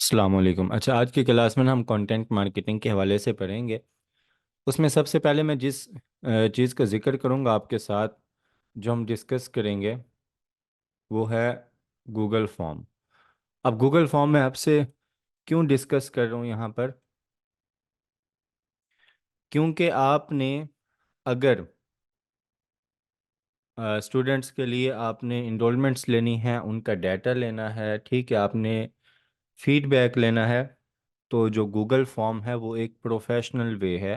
अस्सलाम वालेकुम। अच्छा, आज की क्लास में ना हम कंटेंट मार्केटिंग के हवाले से पढ़ेंगे। उसमें सबसे पहले मैं जिस चीज़ का जिक्र करूंगा आपके साथ, जो हम डिस्कस करेंगे, वो है गूगल फॉर्म। अब गूगल फॉर्म में आपसे क्यों डिस्कस कर रहा हूँ यहाँ पर? क्योंकि आपने, अगर स्टूडेंट्स के लिए आपने इंडोलमेंट्स लेनी है, उनका डाटा लेना है, ठीक है, आपने फीडबैक लेना है, तो जो गूगल फॉर्म है वो एक प्रोफेशनल वे है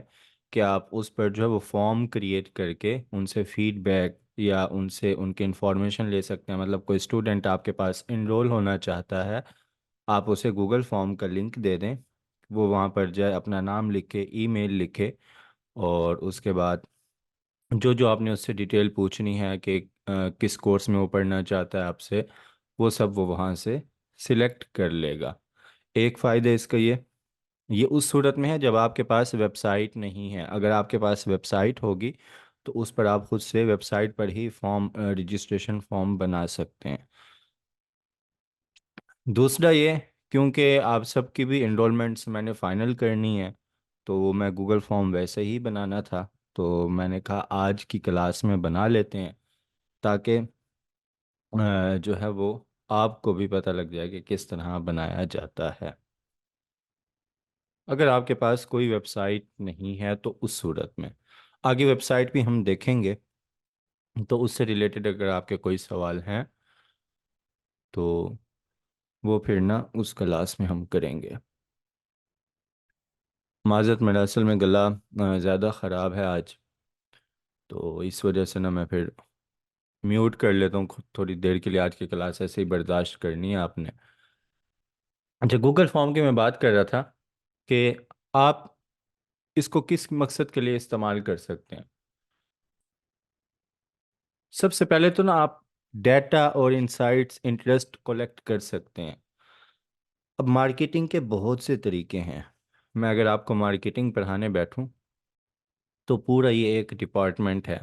कि आप उस पर जो है वो फॉर्म क्रिएट करके उनसे फीडबैक या उनसे उनकी इंफॉर्मेशन ले सकते हैं। मतलब कोई स्टूडेंट आपके पास इनरोल होना चाहता है, आप उसे गूगल फॉर्म का लिंक दे दें, वो वहाँ पर जाए, अपना नाम लिखे, ईमेल लिखे, और उसके बाद जो जो आपने उससे डिटेल पूछनी है कि किस कोर्स में वो पढ़ना चाहता है आपसे, वो सब वो वहाँ से सिलेक्ट कर लेगा। एक फ़ायदा इसका ये उस सूरत में है जब आपके पास वेबसाइट नहीं है। अगर आपके पास वेबसाइट होगी तो उस पर आप खुद से वेबसाइट पर ही फॉर्म, रजिस्ट्रेशन फॉर्म बना सकते हैं। दूसरा ये, क्योंकि आप सबकी भी एनरोलमेंट्स मैंने फ़ाइनल करनी है, तो मैं गूगल फॉर्म वैसे ही बनाना था, तो मैंने कहा आज की क्लास में बना लेते हैं, ताकि जो है वो आपको भी पता लग जाए कि किस तरह बनाया जाता है। अगर आपके पास कोई वेबसाइट नहीं है तो उस सूरत में, आगे वेबसाइट भी हम देखेंगे, तो उससे रिलेटेड अगर आपके कोई सवाल हैं तो वो फिर ना उस क्लास में हम करेंगे। माज़रत, मेरा असल में गला ज़्यादा ख़राब है आज, तो इस वजह से ना मैं फिर म्यूट कर लेता हूँ खुद थोड़ी देर के लिए। आज की क्लास ऐसे ही बर्दाश्त करनी है आपने। अच्छा, गूगल फॉर्म की मैं बात कर रहा था कि आप इसको किस मकसद के लिए इस्तेमाल कर सकते हैं। सबसे पहले तो ना आप डेटा और इंसाइट्स, इंटरेस्ट कलेक्ट कर सकते हैं। अब मार्केटिंग के बहुत से तरीके हैं। मैं अगर आपको मार्केटिंग पढ़ाने बैठूं तो पूरा ये एक डिपार्टमेंट है।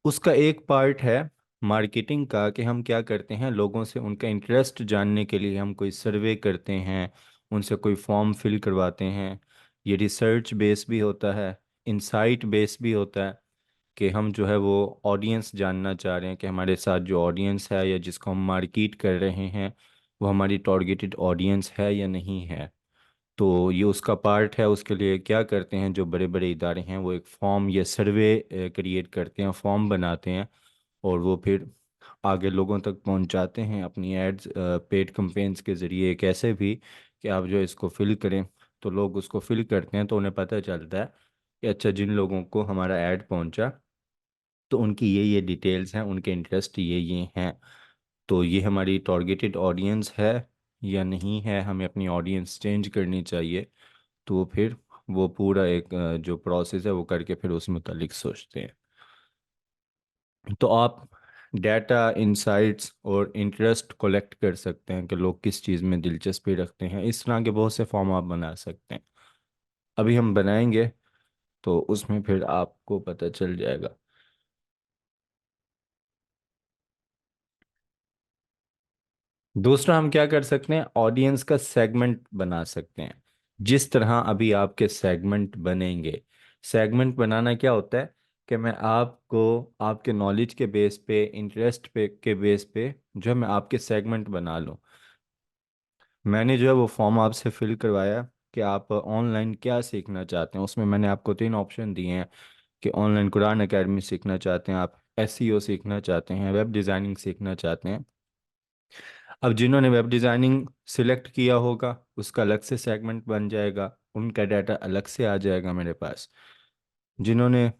उसका एक पार्ट है मार्केटिंग का कि हम क्या करते हैं, लोगों से उनका इंटरेस्ट जानने के लिए हम कोई सर्वे करते हैं, उनसे कोई फॉर्म फिल करवाते हैं। ये रिसर्च बेस भी होता है, इंसाइट बेस भी होता है, कि हम जो है वो ऑडियंस जानना चाह रहे हैं कि हमारे साथ जो ऑडियंस है या जिसको हम मार्केट कर रहे हैं, वो हमारी टारगेटेड ऑडियंस है या नहीं है। तो ये उसका पार्ट है। उसके लिए क्या करते हैं, जो बड़े बड़े इदारे हैं वो एक फॉर्म या सर्वे क्रिएट करते हैं, फॉर्म बनाते हैं, और वो फिर आगे लोगों तक पहुंचाते हैं अपनी एड्स, पेड कैंपेन्स के ज़रिए, कैसे भी, कि आप जो इसको फिल करें। तो लोग उसको फिल करते हैं तो उन्हें पता चलता है कि अच्छा, जिन लोगों को हमारा ऐड पहुंचा तो उनकी ये डिटेल्स हैं, उनके इंटरेस्ट ये हैं। तो ये हमारी टारगेटेड ऑडियंस है या नहीं है, हमें अपनी ऑडियंस चेंज करनी चाहिए। तो फिर वो पूरा एक जो प्रोसेस है वो करके फिर उस मुतालिक सोचते हैं। तो आप डाटा, इंसाइट्स और इंटरेस्ट कलेक्ट कर सकते हैं कि लोग किस चीज़ में दिलचस्पी रखते हैं। इस तरह के बहुत से फॉर्म आप बना सकते हैं। अभी हम बनाएंगे तो उसमें फिर आपको पता चल जाएगा। दूसरा, हम क्या कर सकते हैं, ऑडियंस का सेगमेंट बना सकते हैं। जिस तरह अभी आपके सेगमेंट बनेंगे, सेगमेंट बनाना क्या होता है कि मैं आपको आपके नॉलेज के बेस पे, इंटरेस्ट पे के बेस पे जो है मैं आपके सेगमेंट बना लूँ। मैंने जो है वो फॉर्म आपसे फिल करवाया कि आप ऑनलाइन क्या सीखना चाहते हैं। उसमें मैंने आपको तीन ऑप्शन दिए हैं कि ऑनलाइन कुरान एकेडमी सीखना चाहते हैं आप, एसईओ सीखना चाहते हैं, वेब डिज़ाइनिंग सीखना चाहते हैं। अब जिन्होंने वेब डिज़ाइनिंग सिलेक्ट किया होगा उसका अलग से सेगमेंट बन जाएगा, उनका डाटा अलग से आ जाएगा मेरे पास। जिन्होंने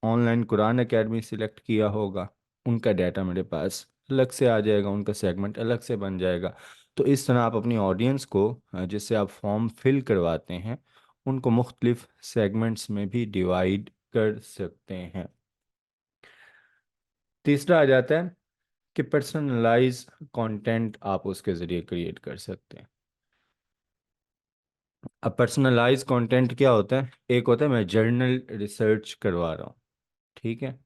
ऑनलाइन कुरान एकेडमी सिलेक्ट किया होगा उनका डाटा मेरे पास अलग से आ जाएगा, उनका सेगमेंट अलग से बन जाएगा। तो इस तरह आप अपनी ऑडियंस को, जिससे आप फॉर्म फिल करवाते हैं, उनको मुख्तलिफ सेगमेंट्स में भी डिवाइड कर सकते हैं। तीसरा आ जाता है कि पर्सनलाइज कंटेंट आप उसके ज़रिए क्रिएट कर सकते हैं। अब पर्सनलाइज कंटेंट क्या होता है? एक होता है मैं जर्नल रिसर्च करवा रहा हूँ, ठीक है,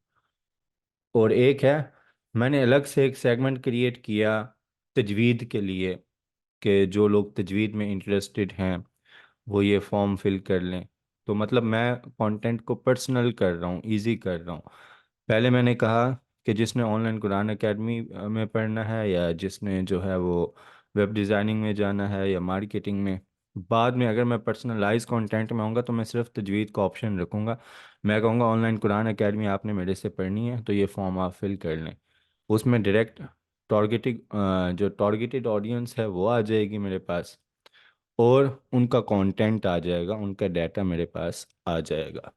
और एक है मैंने अलग से एक सेगमेंट क्रिएट किया तजवीद के लिए, कि जो लोग तजवीद में इंटरेस्टेड हैं वो ये फॉर्म फिल कर लें। तो मतलब मैं कंटेंट को पर्सनल कर रहा हूँ, इजी कर रहा हूँ। पहले मैंने कहा कि जिसने ऑनलाइन कुरान एकेडमी में पढ़ना है, या जिसने जो है वो वेब डिज़ाइनिंग में जाना है, या मार्केटिंग में। बाद में अगर मैं पर्सनलाइज कंटेंट में आऊँगा तो मैं सिर्फ तजवीद का ऑप्शन रखूँगा। मैं कहूँगा ऑनलाइन कुरान एकेडमी आपने मेरे से पढ़नी है तो ये फॉर्म आप फिल कर लें। उसमें डायरेक्ट टारगेटेड जो टारगेटेड ऑडियंस है वो आ जाएगी मेरे पास, और उनका कंटेंट आ जाएगा, उनका डाटा मेरे पास आ जाएगा।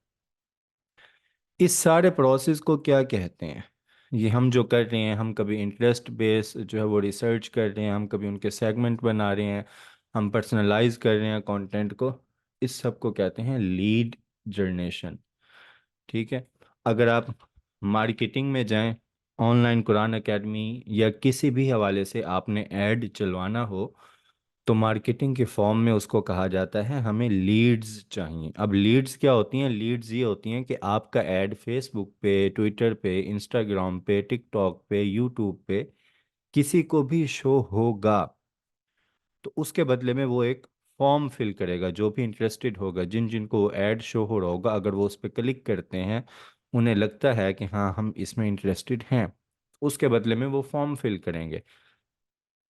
इस सारे प्रोसेस को क्या कहते हैं? ये हम जो कर रहे हैं, हम कभी इंटरेस्ट बेस जो है वो रिसर्च कर रहे हैं, हम कभी उनके सेगमेंट बना रहे हैं, हम पर्सनलाइज कर रहे हैं कंटेंट को। इस सब को कहते हैं लीड जनरेशन। ठीक है। अगर आप मार्केटिंग में जाएं, ऑनलाइन कुरान एकेडमी या किसी भी हवाले से आपने ऐड चलवाना हो, तो मार्केटिंग के फॉर्म में उसको कहा जाता है हमें लीड्स चाहिए। अब लीड्स क्या होती हैं? लीड्स ये होती हैं कि आपका ऐड फेसबुक पे, ट्विटर पे, इंस्टाग्राम पे, टिकटॉक पे, यूट्यूब पे किसी को भी शो होगा, तो उसके बदले में वो एक फॉर्म फिल करेगा। जो भी इंटरेस्टेड होगा, जिन जिनको वो ऐड शो हो रहा होगा, अगर वो उस पर क्लिक करते हैं, उन्हें लगता है कि हाँ हम इसमें इंटरेस्टेड हैं, उसके बदले में वो फॉर्म फिल करेंगे।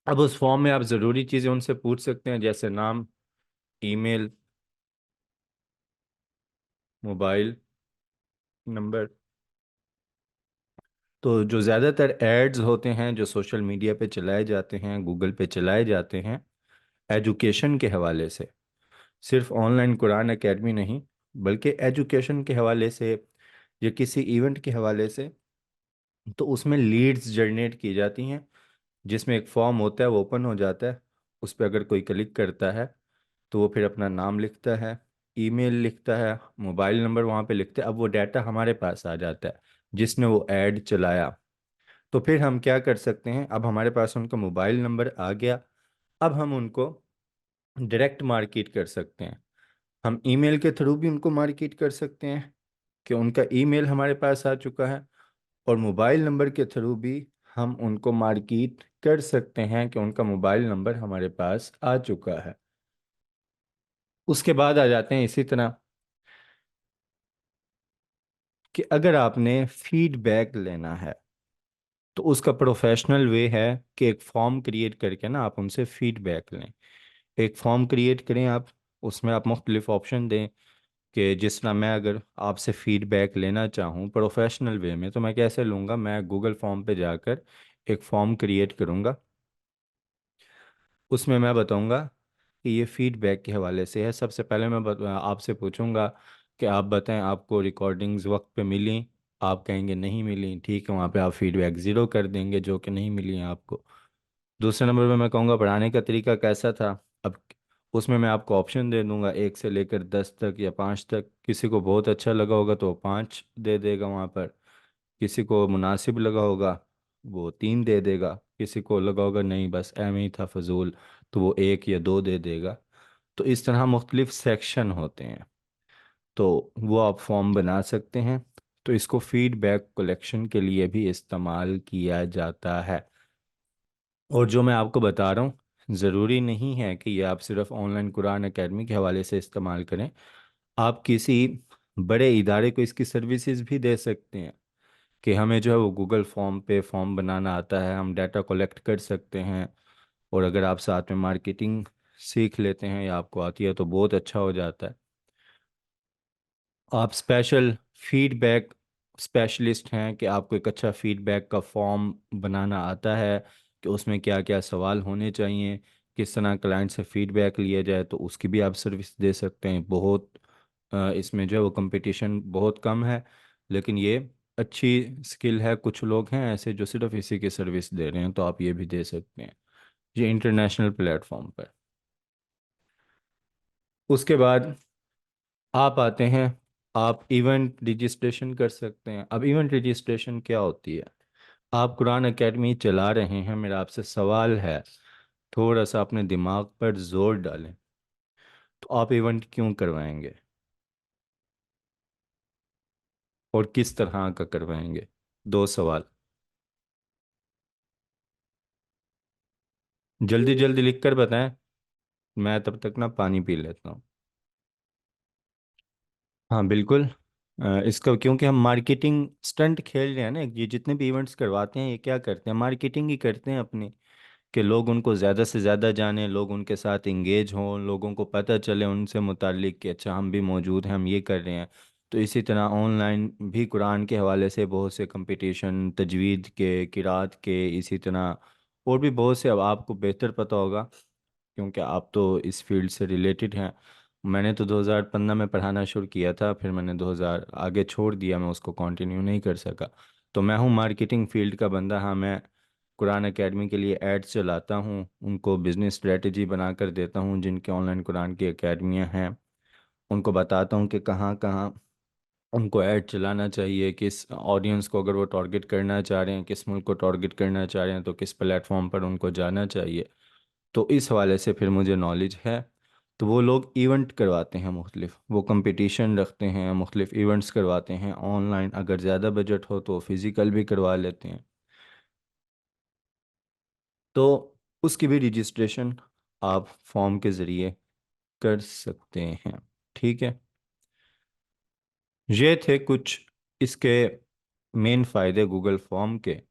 अब उस फॉर्म में आप ज़रूरी चीज़ें उनसे पूछ सकते हैं, जैसे नाम, ईमेल, मोबाइल नंबर। तो जो ज़्यादातर एड्स होते हैं जो सोशल मीडिया पे चलाए जाते हैं, गूगल पे चलाए जाते हैं, एजुकेशन के हवाले से, सिर्फ ऑनलाइन कुरान एकेडमी नहीं, बल्कि एजुकेशन के हवाले से या किसी इवेंट के हवाले से, तो उसमें लीड्स जनरेट की जाती हैं। जिसमें एक फॉर्म होता है, वो ओपन हो जाता है, उस पर अगर कोई क्लिक करता है तो वो फिर अपना नाम लिखता है, ईमेल लिखता है, मोबाइल नंबर वहाँ पे लिखता है। अब वो डाटा हमारे पास आ जाता है, जिसने वो ऐड चलाया। तो फिर हम क्या कर सकते हैं? अब हमारे पास उनका मोबाइल नंबर आ गया, अब हम उनको डायरेक्ट मार्केट कर सकते हैं। हम ईमेल के थ्रू भी उनको मार्केट कर सकते हैं कि उनका ईमेल हमारे पास आ चुका है, और मोबाइल नंबर के थ्रू भी हम उनको मार्केट कर सकते हैं कि उनका मोबाइल नंबर हमारे पास आ चुका है। उसके बाद आ जाते हैं इसी तरह कि अगर आपने फीडबैक लेना है, तो उसका प्रोफेशनल वे है कि एक फॉर्म क्रिएट करके ना आप उनसे फीडबैक लें। एक फॉर्म क्रिएट करें आप, उसमें आप मुख्तलिफ ऑप्शन दें कि जिस तरह मैं अगर आपसे फीडबैक लेना चाहूँ प्रोफेशनल वे में, तो मैं कैसे लूँगा? मैं गूगल फॉर्म पे जाकर एक फॉर्म क्रिएट करूँगा। उसमें मैं बताऊंगा कि ये फीडबैक के हवाले से है। सबसे पहले मैं आपसे पूछूंगा कि आप बताएं आपको रिकॉर्डिंग्स वक्त पे मिली? आप कहेंगे नहीं मिली, ठीक है, वहाँ पे आप फीडबैक ज़ीरो कर देंगे जो कि नहीं मिली हैं आपको। दूसरे नंबर पे मैं कहूँगा पढ़ाने का तरीका कैसा था। अब उसमें मैं आपको ऑप्शन दे दूंगा 1 से लेकर 10 तक या 5 तक। किसी को बहुत अच्छा लगा होगा तो वो 5 दे देगा वहाँ पर, किसी को मुनासिब लगा होगा वो 3 दे देगा, किसी को लगा होगा नहीं बस एम ही था फजूल, तो वो 1 या 2 दे देगा। तो इस तरह मुख्तलिफ सेक्शन होते हैं, तो वो आप फॉर्म बना सकते हैं। तो इसको फीडबैक कलेक्शन के लिए भी इस्तेमाल किया जाता है। और जो मैं आपको बता रहा हूँ, ज़रूरी नहीं है कि ये आप सिर्फ ऑनलाइन कुरान एकेडमी के हवाले से इस्तेमाल करें। आप किसी बड़े इदारे को इसकी सर्विसेज भी दे सकते हैं कि हमें जो है वो गूगल फॉर्म पे फॉर्म बनाना आता है, हम डाटा कलेक्ट कर सकते हैं। और अगर आप साथ में मार्केटिंग सीख लेते हैं या आपको आती है तो बहुत अच्छा हो जाता है। आप स्पेशल फीडबैक स्पेशलिस्ट हैं कि आपको एक अच्छा फीडबैक का फॉर्म बनाना आता है कि उसमें क्या क्या सवाल होने चाहिए, किस तरह क्लाइंट से फीडबैक लिया जाए, तो उसकी भी आप सर्विस दे सकते हैं। बहुत इसमें जो है वो कंपटीशन बहुत कम है, लेकिन ये अच्छी स्किल है। कुछ लोग हैं ऐसे जो सिर्फ इसी की सर्विस दे रहे हैं, तो आप ये भी दे सकते हैं, ये इंटरनेशनल प्लेटफॉर्म पर। उसके बाद आप आते हैं, आप इवेंट रजिस्ट्रेशन कर सकते हैं। अब इवेंट रजिस्ट्रेशन क्या होती है? आप कुरान एकेडमी चला रहे हैं, मेरा आपसे सवाल है, थोड़ा सा अपने दिमाग पर जोर डालें, तो आप इवेंट क्यों करवाएंगे और किस तरह का करवाएंगे? 2 सवाल। जल्दी जल्दी लिख कर बताएं, मैं तब तक ना पानी पी लेता हूँ। हाँ बिल्कुल। इसका क्योंकि हम मार्केटिंग स्टंट खेल रहे हैं ना, ये जितने भी इवेंट्स करवाते हैं ये क्या करते हैं, मार्केटिंग ही करते हैं अपनी, कि लोग उनको ज़्यादा से ज़्यादा जानें, लोग उनके साथ इंगेज हों, लोगों को पता चले उनसे मुतालिक कि अच्छा हम भी मौजूद हैं, हम ये कर रहे हैं। तो इसी तरह ऑनलाइन भी कुरान के हवाले से बहुत से कंपटीशन, तजवीद के, किरात के, इसी तरह और भी बहुत से, अब आपको बेहतर पता होगा क्योंकि आप तो इस फील्ड से रिलेटेड हैं। मैंने तो 2015 में पढ़ाना शुरू किया था, फिर मैंने 2000 आगे छोड़ दिया, मैं उसको कंटिन्यू नहीं कर सका। तो मैं हूँ मार्केटिंग फील्ड का बंदा। हाँ, मैं कुरान एकेडमी के लिए एड्स चलाता हूँ, उनको बिजनेस स्ट्रेटजी बना कर देता हूँ, जिनके ऑनलाइन कुरान की एकेडमियाँ हैं उनको बताता हूँ कि कहाँ कहाँ उनको ऐड चलाना चाहिए, किस ऑडियंस को अगर वो टारगेट करना चाह रहे हैं, किस मुल्क को टारगेट करना चाह रहे हैं, तो किस प्लेटफॉर्म पर उनको जाना चाहिए। तो इस हवाले से फिर मुझे नॉलेज है। तो वो लोग इवेंट करवाते हैं मुख्तलिफ, वो कंपटीशन रखते हैं, मुख्तलिफ इवेंट्स करवाते हैं ऑनलाइन, अगर ज़्यादा बजट हो तो फिज़िकल भी करवा लेते हैं। तो उसकी भी रजिस्ट्रेशन आप फॉर्म के ज़रिए कर सकते हैं। ठीक है, ये थे कुछ इसके मेन फ़ायदे गूगल फॉर्म के,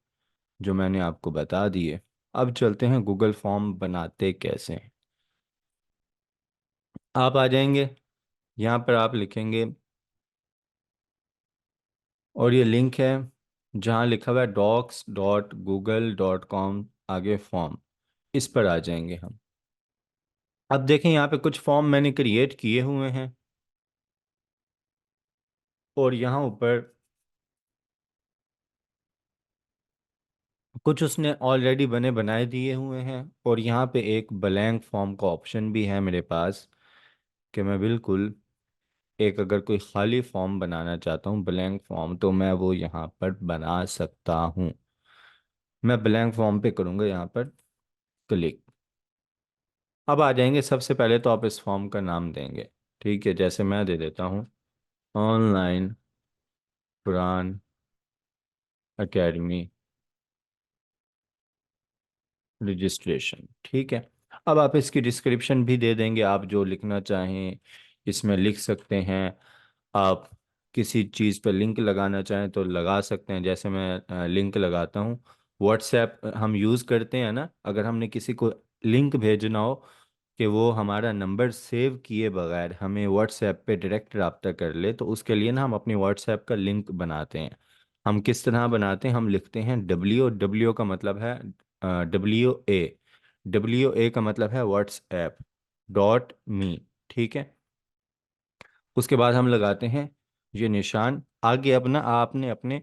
जो मैंने आपको बता दिए। अब चलते हैं गूगल फॉर्म बनाते कैसे हैं। आप आ जाएंगे, यहाँ पर आप लिखेंगे, और ये लिंक है जहाँ लिखा हुआ है docs.google.com, आगे फॉर्म, इस पर आ जाएंगे हम। अब देखें यहाँ पे कुछ फॉर्म मैंने क्रिएट किए हुए हैं, और यहाँ ऊपर कुछ उसने ऑलरेडी बने बनाए दिए हुए हैं, और यहाँ पे एक ब्लैंक फॉर्म का ऑप्शन भी है मेरे पास, कि मैं बिल्कुल एक अगर कोई खाली फॉर्म बनाना चाहता हूँ, ब्लैंक फॉर्म, तो मैं वो यहाँ पर बना सकता हूँ। मैं ब्लैंक फॉर्म पे करूँगा यहाँ पर क्लिक। अब आ जाएंगे, सबसे पहले तो आप इस फॉर्म का नाम देंगे। ठीक है, जैसे मैं दे देता हूँ ऑनलाइन कुरान एकेडमी रजिस्ट्रेशन। ठीक है, अब आप इसकी डिस्क्रिप्शन भी दे देंगे, आप जो लिखना चाहें इसमें लिख सकते हैं। आप किसी चीज़ पर लिंक लगाना चाहें तो लगा सकते हैं, जैसे मैं लिंक लगाता हूँ। व्हाट्सएप हम यूज़ करते हैं ना, अगर हमने किसी को लिंक भेजना हो कि वो हमारा नंबर सेव किए बगैर हमें व्हाट्सएप पे डायरेक्ट रब्ता कर ले, तो उसके लिए ना हम अपनी व्हाट्सएप का लिंक बनाते हैं। हम किस तरह बनाते हैं, हम लिखते हैं डब्ल्यू, डब्ल्यू का मतलब है WA, WA का मतलब है व्हाट्सएप .me। ठीक है, उसके बाद हम लगाते हैं ये निशान। आगे अपना आपने अपने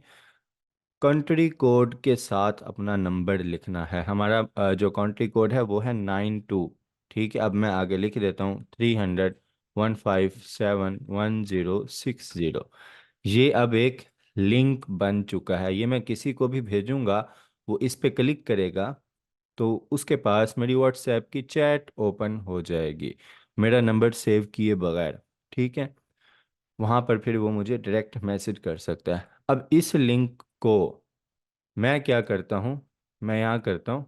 कंट्री कोड के साथ अपना नंबर लिखना है। हमारा जो कंट्री कोड है वो है 92। ठीक है, अब मैं आगे लिख देता हूँ 300 157 1060। ये अब एक लिंक बन चुका है, ये मैं किसी को भी भेजूंगा, वो इस पे क्लिक करेगा तो उसके पास मेरी व्हाट्सएप की चैट ओपन हो जाएगी, मेरा नंबर सेव किए बगैर। ठीक है, वहाँ पर फिर वो मुझे डायरेक्ट मैसेज कर सकता है। अब इस लिंक को मैं क्या करता हूँ, मैं यहाँ करता हूँ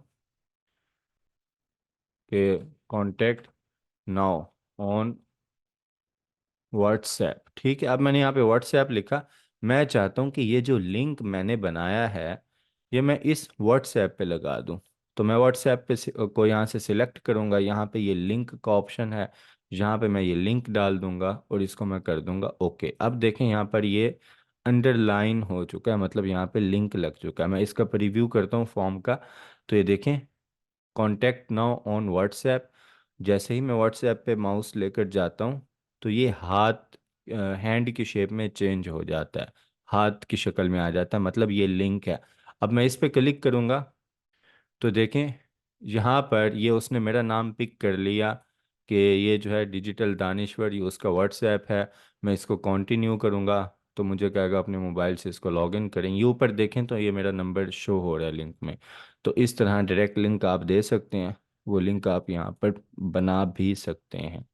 कि कॉन्टेक्ट नाउ ऑन व्हाट्सएप। ठीक है, अब मैंने यहाँ पे व्हाट्सएप लिखा। मैं चाहता हूँ कि ये जो लिंक मैंने बनाया है ये मैं इस व्हाट्सएप पे लगा दूँ। तो मैं व्हाट्सएप पे को यहाँ से सिलेक्ट करूँगा, यहाँ पे ये लिंक का ऑप्शन है, यहाँ पे मैं ये लिंक डाल दूँगा और इसको मैं कर दूँगा ओके। अब देखें यहाँ पर ये अंडरलाइन हो चुका है, मतलब यहाँ पे लिंक लग चुका है। मैं इसका प्रीव्यू करता हूँ फॉर्म का, तो ये देखें कॉन्टैक्ट नाउ ऑन व्हाट्सएप। जैसे ही मैं व्हाट्सएप पे माउस लेकर जाता हूँ तो ये हाथ, हैंड की शेप में चेंज हो जाता है, हाथ की शक्ल में आ जाता है, मतलब ये लिंक है। अब मैं इस पे क्लिक करूँगा तो देखें यहाँ पर ये उसने मेरा नाम पिक कर लिया कि ये जो है डिजिटल दानिश्वर, ये उसका व्हाट्सएप है। मैं इसको कंटिन्यू करूँगा तो मुझे कहेगा अपने मोबाइल से इसको लॉगिन करें। ये ऊपर देखें तो ये मेरा नंबर शो हो रहा है लिंक में। तो इस तरह डायरेक्ट लिंक आप दे सकते हैं, वो लिंक आप यहाँ पर बना भी सकते हैं।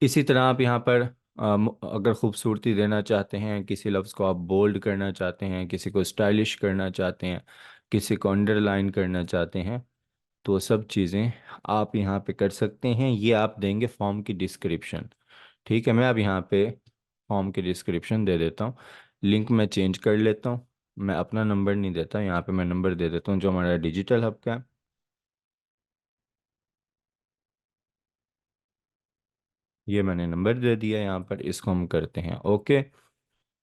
इसी तरह आप यहाँ पर अगर खूबसूरती देना चाहते हैं, किसी लफ्ज़ को आप बोल्ड करना चाहते हैं, किसी को स्टाइलिश करना चाहते हैं, किसी को अंडरलाइन करना चाहते हैं, तो सब चीज़ें आप यहाँ पे कर सकते हैं। ये आप देंगे फॉर्म की डिस्क्रिप्शन। ठीक है, मैं अब यहाँ पे फॉर्म की डिस्क्रिप्शन दे देता हूँ। लिंक मैं चेंज कर लेता हूँ। मैं अपना नंबर नहीं देता यहाँ पे, मैं नंबर दे देता हूँ जो हमारा डिजिटल हब का है। ये मैंने नंबर दे दिया यहाँ पर, इसको हम करते हैं ओके।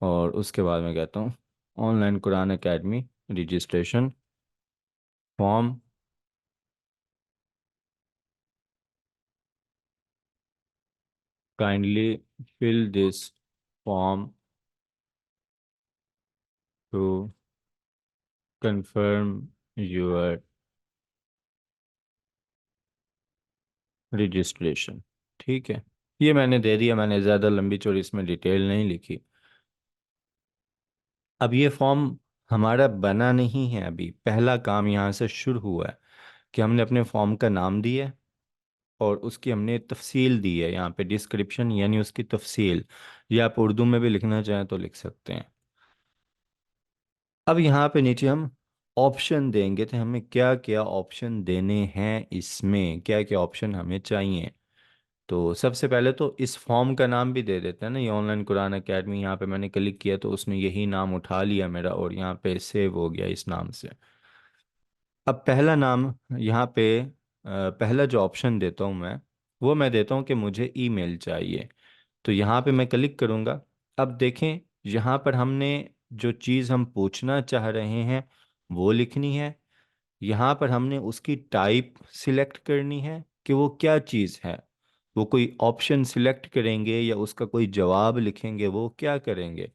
और उसके बाद मैं कहता हूँ online Quran academy registration form kindly fill this form to confirm your registration. ठीक है, ये मैंने दे दिया। मैंने ज़्यादा लंबी चौड़ी इसमें डिटेल नहीं लिखी। अब ये फॉर्म हमारा बना नहीं है, अभी पहला काम यहाँ से शुरू हुआ है कि हमने अपने फॉर्म का नाम दिया है और उसकी हमने तफसील दी है यहाँ पे, डिस्क्रिप्शन यानी उसकी तफसील। ये आप उर्दू में भी लिखना चाहें तो लिख सकते हैं। अब यहाँ पे नीचे हम ऑप्शन देंगे, तो हमें क्या क्या ऑप्शन देने हैं, इसमें क्या क्या ऑप्शन हमें चाहिए। तो सबसे पहले तो इस फॉर्म का नाम भी दे देते हैं ना, ये ऑनलाइन कुरान एकेडमी। यहाँ पे मैंने क्लिक किया तो उसने यही नाम उठा लिया मेरा और यहाँ पे सेव हो गया इस नाम से। अब पहला नाम यहाँ पे पहला जो ऑप्शन देता हूँ मैं, वो मैं देता हूँ कि मुझे ईमेल चाहिए। तो यहाँ पे मैं क्लिक करूँगा। अब देखें, यहाँ पर हमने जो चीज़ हम पूछना चाह रहे हैं वो लिखनी है। यहाँ पर हमने उसकी टाइप सिलेक्ट करनी है कि वो क्या चीज़ है। वो कोई ऑप्शन सिलेक्ट करेंगे या उसका कोई जवाब लिखेंगे, वो क्या करेंगे।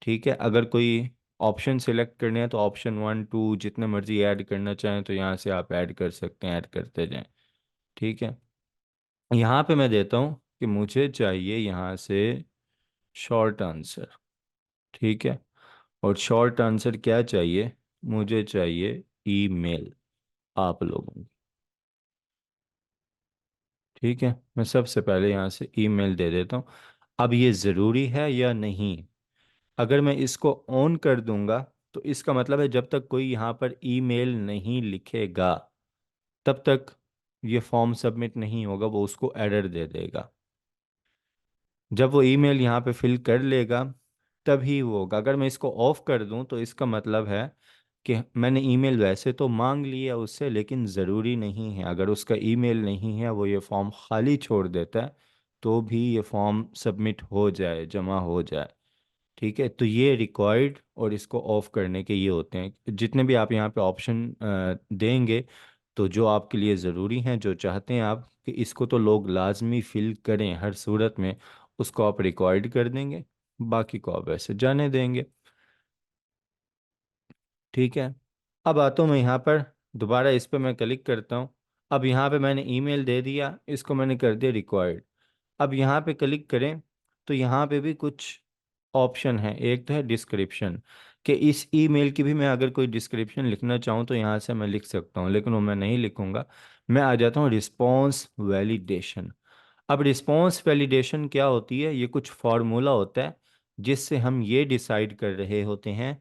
ठीक है, अगर कोई ऑप्शन सिलेक्ट करने हैं तो ऑप्शन 1 2 जितने मर्जी ऐड करना चाहें तो यहाँ से आप ऐड कर सकते हैं, ऐड करते जाएं। ठीक है, यहाँ पे मैं देता हूँ कि मुझे चाहिए यहाँ से शॉर्ट आंसर। ठीक है, और शॉर्ट आंसर क्या चाहिए, मुझे चाहिए ईमेल आप लोगों की। ठीक है, मैं सबसे पहले यहाँ से ईमेल दे देता हूँ। अब ये ज़रूरी है या नहीं, अगर मैं इसको ऑन कर दूंगा तो इसका मतलब है जब तक कोई यहाँ पर ईमेल नहीं लिखेगा तब तक ये फॉर्म सबमिट नहीं होगा, वो उसको एरर दे देगा। जब वो ईमेल यहाँ पे फिल कर लेगा तभी वो होगा। अगर मैं इसको ऑफ कर दूं तो इसका मतलब है कि मैंने ईमेल वैसे तो मांग लिया उससे, लेकिन ज़रूरी नहीं है। अगर उसका ईमेल नहीं है, वो ये फॉर्म खाली छोड़ देता है, तो भी ये फॉर्म सबमिट हो जाए, जमा हो जाए। ठीक है, तो ये रिक्वायर्ड और इसको ऑफ करने के ये होते हैं। जितने भी आप यहाँ पे ऑप्शन देंगे तो जो आपके लिए ज़रूरी हैं, जो चाहते हैं आप कि इसको तो लोग लाजमी फिल करें हर सूरत में, उसको आप रिक्वायर्ड कर देंगे। बाकी को आप ऐसे जाने देंगे। ठीक है, अब आता हूँ मैं यहाँ पर दोबारा, इस पर मैं क्लिक करता हूँ। अब यहाँ पे मैंने ईमेल दे दिया, इसको मैंने कर दिया रिक्वायर्ड। अब यहाँ पे क्लिक करें तो यहाँ पे भी कुछ ऑप्शन है। एक तो है डिस्क्रिप्शन, कि इस ईमेल की भी मैं अगर कोई डिस्क्रिप्शन लिखना चाहूँ तो यहाँ से मैं लिख सकता हूँ, लेकिन वो मैं नहीं लिखूँगा। मैं आ जाता हूँ रिस्पॉन्स वैलिडेशन। अब रिस्पॉन्स वैलिडेशन क्या होती है, ये कुछ फार्मूला होता है जिससे हम ये डिसाइड कर रहे होते हैं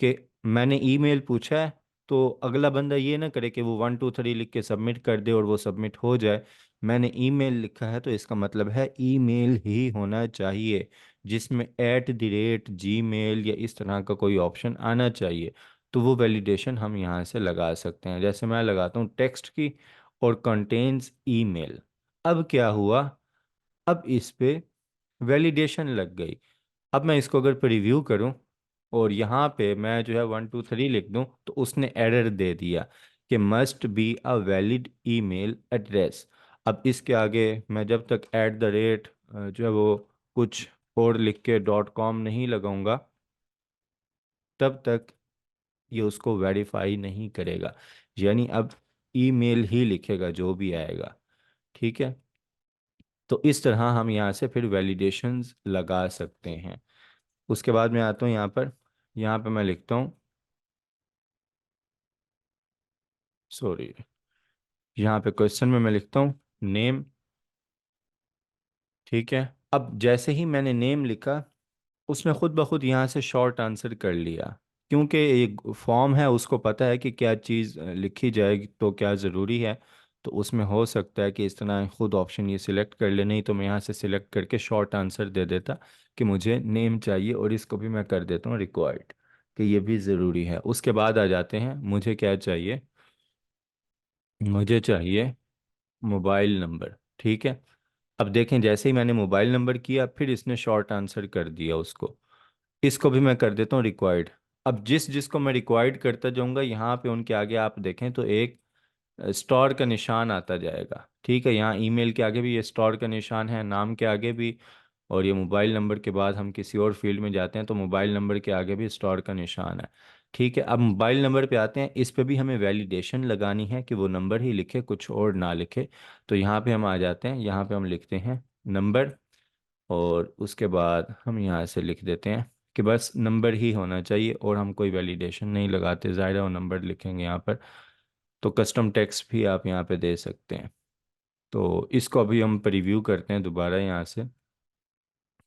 कि मैंने ईमेल पूछा है तो अगला बंदा ये ना करे कि वो 1 2 3 लिख के सबमिट कर दे और वो सबमिट हो जाए। मैंने ईमेल लिखा है तो इसका मतलब है ईमेल ही होना चाहिए, जिसमें @gmail या इस तरह का कोई ऑप्शन आना चाहिए। तो वो वैलिडेशन हम यहाँ से लगा सकते हैं। जैसे मैं लगाता हूँ टेक्स्ट की और कंटेन्स ईमेल। अब क्या हुआ, अब इस पे वैलिडेशन लग गई। अब मैं इसको अगर प्रीव्यू करूं और यहाँ पे मैं जो है 1 2 3 लिख दूं तो उसने एरर दे दिया कि must be a valid email address. अब इसके आगे मैं जब तक @ जो है वो कुछ और लिख के .com नहीं लगाऊंगा तब तक ये उसको वेरीफाई नहीं करेगा। यानी अब ईमेल ही लिखेगा जो भी आएगा। ठीक है, तो इस तरह हम यहाँ से फिर वैलिडेशंस लगा सकते हैं। उसके बाद मैं आता हूँ यहाँ पर मैं लिखता हूँ, सॉरी, यहाँ पे क्वेश्चन में मैं लिखता हूँ नेम। ठीक है, अब जैसे ही मैंने नेम लिखा उसने खुद ब खुद यहाँ से शॉर्ट आंसर कर लिया, क्योंकि एक फॉर्म है, उसको पता है कि क्या चीज़ लिखी जाएगी तो क्या ज़रूरी है। तो उसमें हो सकता है कि इस तरह खुद ऑप्शन ये सिलेक्ट कर ले, नहीं तो मैं यहाँ से सिलेक्ट करके शॉर्ट आंसर दे देता कि मुझे नेम चाहिए, और इसको भी मैं कर देता हूँ रिक्वायर्ड कि ये भी ज़रूरी है। उसके बाद आ जाते हैं, मुझे क्या चाहिए, मुझे चाहिए मोबाइल नंबर। ठीक है। अब देखें, जैसे ही मैंने मोबाइल नंबर किया, फिर इसने शॉर्ट आंसर कर दिया उसको। इसको भी मैं कर देता हूँ रिक्वायर्ड। अब जिस जिसको मैं रिक्वायर्ड करता जाऊंगा, यहाँ पे उनके आगे आप देखें तो एक स्टार का निशान आता जाएगा। ठीक है, यहाँ ईमेल के आगे भी ये स्टार का निशान है, नाम के आगे भी, और ये मोबाइल नंबर के बाद हम किसी और फील्ड में जाते हैं तो मोबाइल नंबर के आगे भी स्टार का निशान है। ठीक है, अब मोबाइल नंबर पे आते हैं। इस पे भी हमें वैलिडेशन लगानी है कि वो नंबर ही लिखे, कुछ और ना लिखे। तो यहाँ पे हम आ जाते हैं, यहाँ पे हम लिखते हैं नंबर, और उसके बाद हम यहाँ से लिख देते हैं कि बस नंबर ही होना चाहिए, और हम कोई वैलिडेशन नहीं लगाते, ज़ाहिर है वो नंबर लिखेंगे यहाँ पर। तो कस्टम टेक्स्ट भी आप यहाँ पे दे सकते हैं। तो इसको अभी हम प्रीव्यू करते हैं दोबारा यहाँ से।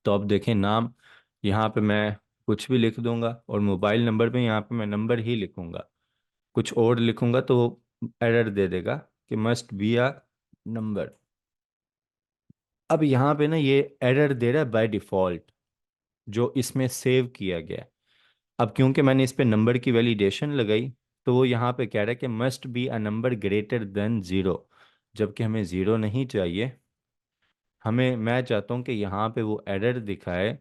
तो अब देखें, नाम यहाँ पे मैं कुछ भी लिख दूंगा, और मोबाइल नंबर पे यहाँ पे मैं नंबर ही लिखूंगा। कुछ और लिखूंगा तो एरर दे देगा कि मस्ट बी अ नंबर। अब यहाँ पे ना ये एरर दे रहा है बाय डिफ़ॉल्ट, जो इसमें सेव किया गया है। अब क्योंकि मैंने इस पे नंबर की वैलिडेशन लगाई, तो वो यहाँ पे कह रहा है कि must be a number greater than zero, जबकि हमें ज़ीरो नहीं चाहिए। हमें, मैं चाहता हूँ कि यहाँ पे वो एरर दिखाए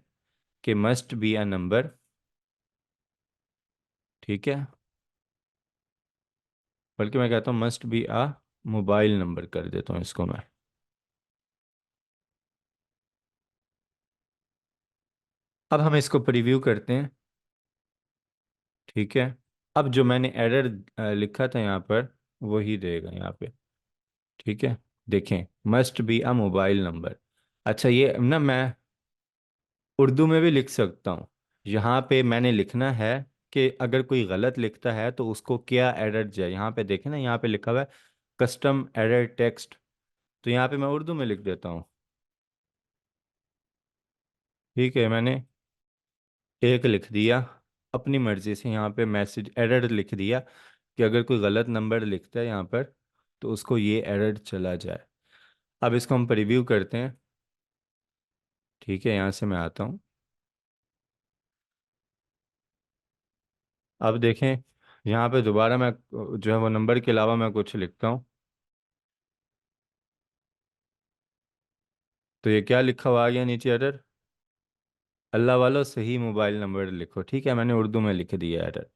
कि मस्ट बी अ नंबर। ठीक है, बल्कि मैं कहता हूँ must be a mobile number कर देता हूँ इसको मैं। अब हम इसको प्रीव्यू करते हैं। ठीक है, अब जो मैंने एरर लिखा था यहाँ पर, वही देगा यहाँ पे। ठीक है, देखें, must be a mobile number. अच्छा, ये ना मैं उर्दू में भी लिख सकता हूँ। यहाँ पे मैंने लिखना है कि अगर कोई गलत लिखता है तो उसको क्या एरर जाए। यहाँ पे देखें ना, यहाँ पे लिखा हुआ है कस्टम एरर टेक्स्ट। तो यहाँ पे मैं उर्दू में लिख देता हूँ। ठीक है, मैंने एक लिख दिया, अपनी मर्ज़ी से यहाँ पे मैसेज एरर लिख दिया कि अगर कोई गलत नंबर लिखता है यहाँ पर तो उसको ये एरर चला जाए। अब इसको हम प्रीव्यू करते हैं। ठीक है, यहाँ से मैं आता हूँ। अब देखें, यहाँ पे दोबारा मैं जो है वो नंबर के अलावा मैं कुछ लिखता हूँ, तो ये क्या लिखा हुआ आ गया नीचे एरर, अल्लाह वालों सही मोबाइल नंबर लिखो। ठीक है, मैंने उर्दू में लिख दिया एरर।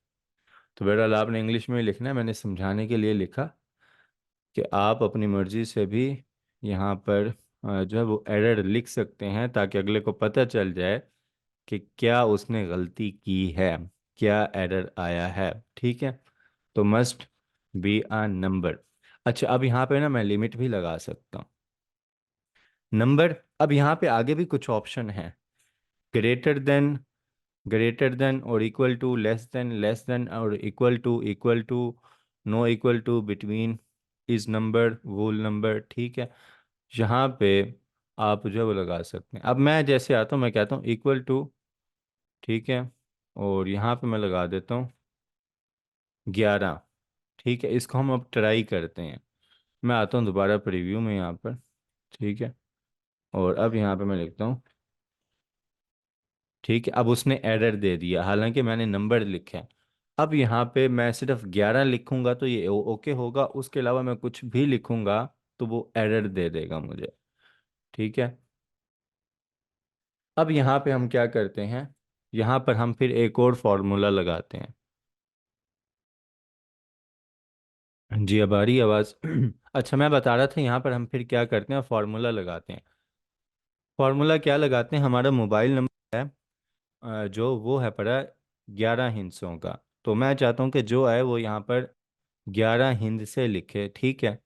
तो बहरहाल आपने इंग्लिश में लिखना है, मैंने समझाने के लिए लिखा कि आप अपनी मर्ज़ी से भी यहाँ पर जो है वो एरर लिख सकते हैं, ताकि अगले को पता चल जाए कि क्या उसने गलती की है, क्या एरर आया है। ठीक है, तो मस्ट बी अ नंबर। अच्छा, अब यहाँ पे ना मैं लिमिट भी लगा सकता हूँ नंबर। अब यहाँ पे आगे भी कुछ ऑप्शन है, ग्रेटर देन, ग्रेटर देन और इक्वल टू, लेस देन और equal to, no equal to, between, is number, whole number. ठीक है, यहाँ पे आप जो है वो लगा सकते हैं। अब मैं जैसे आता हूँ, मैं कहता हूँ इक्वल टू। ठीक है, और यहाँ पे मैं लगा देता हूँ 11। ठीक है, इसको हम अब ट्राई करते हैं। मैं आता हूँ दोबारा प्रीव्यू में यहाँ पर। ठीक है, और अब यहाँ पे मैं लिखता हूँ। ठीक है, अब उसने एरर दे दिया, हालांकि मैंने नंबर लिखे हैं। अब यहाँ पे मैं सिर्फ 11 लिखूंगा तो ये ओके होगा, उसके अलावा मैं कुछ भी लिखूंगा तो वो एरर दे देगा मुझे। ठीक है, अब यहाँ पे हम क्या करते हैं, यहाँ पर हम फिर एक और फार्मूला लगाते हैं। जी, अब आ रही है आवाज़? अच्छा, मैं बता रहा था, यहाँ पर हम फिर क्या करते हैं, फार्मूला लगाते हैं। फार्मूला क्या लगाते हैं, हमारा मोबाइल नंबर है जो वो है पड़ा 11 हिंसों का। तो मैं चाहता हूँ कि जो है वो यहाँ पर 11 हिंद से लिखे। ठीक है,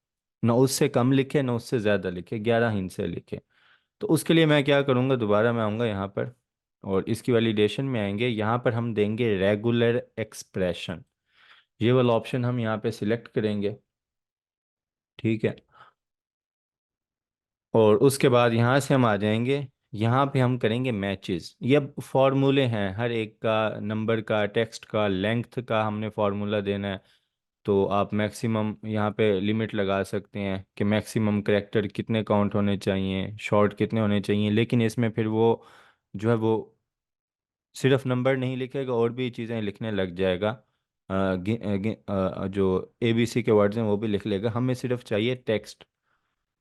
ना उससे कम लिखे ना उससे ज़्यादा लिखे, 11 हिंद से लिखे। तो उसके लिए मैं क्या करूँगा, दोबारा मैं आऊँगा यहाँ पर, और इसकी वैलिडेशन में आएंगे, यहाँ पर हम देंगे रेगुलर एक्सप्रेशन। ये वाला ऑप्शन हम यहाँ पे सिलेक्ट करेंगे। ठीक है, और उसके बाद यहाँ से हम आ जाएंगे यहाँ पे हम करेंगे मैचेस। ये फॉर्मूले हैं, हर एक का, नंबर का, टेक्स्ट का, लेंथ का हमने फार्मूला देना है। तो आप मैक्सिमम यहाँ पे लिमिट लगा सकते हैं कि मैक्सिमम करेक्टर कितने काउंट होने चाहिए, शॉर्ट कितने होने चाहिए। लेकिन इसमें फिर वो जो है वो सिर्फ नंबर नहीं लिखेगा, और भी चीज़ें लिखने लग जाएगा। जो ABC के वर्ड्स हैं वो भी लिख लेगा, हमें सिर्फ चाहिए टेक्स्ट।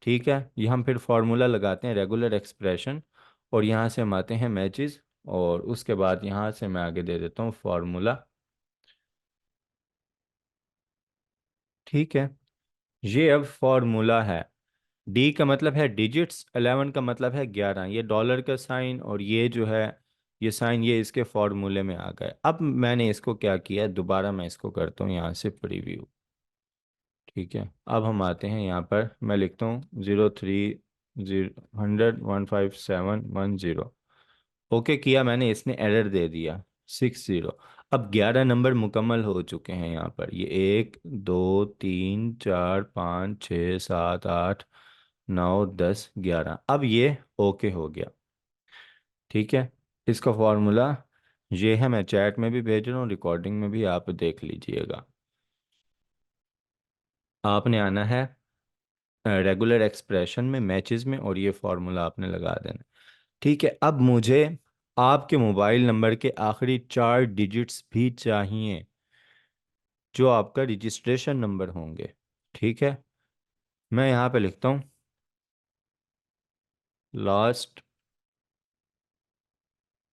ठीक है, ये हम फिर फार्मूला लगाते हैं रेगुलर एक्सप्रेशन, और यहाँ से हम आते हैं मैचेस, और उसके बाद यहाँ से मैं आगे दे देता हूँ फार्मूला। ठीक है, ये अब फॉर्मूला है। D का मतलब है डिजिट्स, 11 का मतलब है 11, ये डॉलर का साइन, और ये जो है ये साइन, ये इसके फॉर्मूले में आ गए। अब मैंने इसको क्या किया, दोबारा मैं इसको करता हूँ यहाँ से प्रीव्यू। ठीक है, अब हम आते हैं यहाँ पर, मैं लिखता हूँ 030015710। ओके किया मैंने, इसने एरर दे दिया 60। अब 11 नंबर मुकम्मल हो चुके हैं यहाँ पर, ये 1 2 3 4 5 6 7 8 9 10 11, अब ये ओके हो गया। ठीक है, इसका फॉर्मूला ये है, मैं चैट में भी भेज रहा हूँ, रिकॉर्डिंग में भी, आप देख लीजिएगा। आपने आना है रेगुलर एक्सप्रेशन में, मैचेस में, और ये फार्मूला आपने लगा देना। ठीक है, अब मुझे आपके मोबाइल नंबर के आखिरी 4 डिजिट्स भी चाहिए, जो आपका रजिस्ट्रेशन नंबर होंगे। ठीक है, मैं यहाँ पे लिखता हूँ last